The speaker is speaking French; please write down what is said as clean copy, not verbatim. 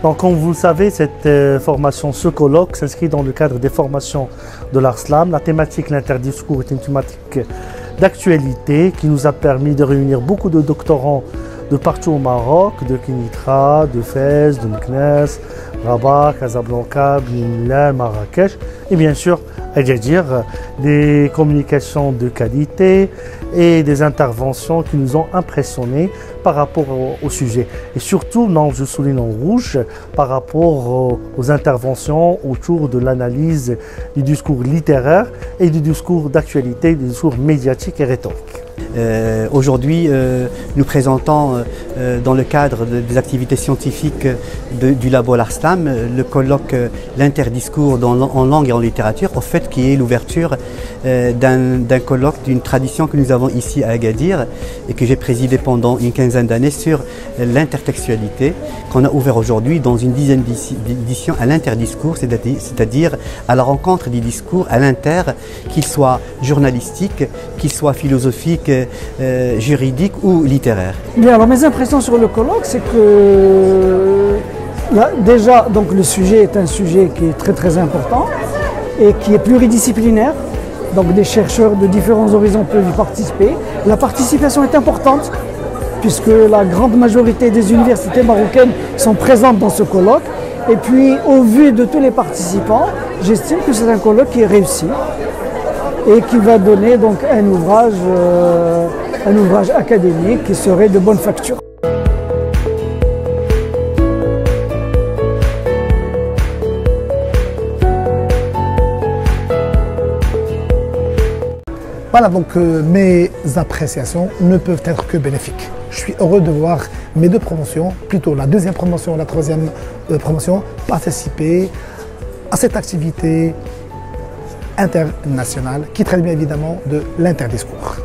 Donc, comme vous le savez, cette formation, ce colloque, s'inscrit dans le cadre des formations de l'Arslam. La thématique, l'interdiscours, est une thématique d'actualité qui nous a permis de réunir beaucoup de doctorants de partout au Maroc, de Kenitra, de Fès, de Meknès, Rabat, Casablanca, Bnimla, Marrakech et bien sûr Agadir, des communications de qualité et des interventions qui nous ont impressionnés par rapport au sujet. Et surtout, non, je souligne en rouge, par rapport aux interventions autour de l'analyse du discours littéraire et du discours d'actualité, du discours médiatique et rhétorique. Aujourd'hui, nous présentons dans le cadre des activités scientifiques du labo L'Arslam le colloque L'interdiscours en langue et en littérature, au fait qui est l'ouverture d'un colloque d'une tradition que nous avons ici à Agadir et que j'ai présidé pendant une quinzaine d'années sur l'intertextualité, qu'on a ouvert aujourd'hui dans une dizaine d'éditions à l'interdiscours, c'est-à-dire à la rencontre des discours à l'inter, qu'ils soient journalistiques, qu'ils soient philosophiques, juridiques ou littéraires. Bien, alors mes impressions sur le colloque, c'est que là, déjà, donc, le sujet est un sujet qui est très important et qui est pluridisciplinaire. Donc des chercheurs de différents horizons peuvent y participer. La participation est importante puisque la grande majorité des universités marocaines sont présentes dans ce colloque. Et puis, au vu de tous les participants, j'estime que c'est un colloque qui est réussi et qui va donner donc un ouvrage académique qui serait de bonne facture. Voilà, donc mes appréciations ne peuvent être que bénéfiques. Je suis heureux de voir mes deux promotions, plutôt la deuxième promotion et la troisième promotion, participer à cette activité internationale qui traite bien évidemment de l'interdiscours.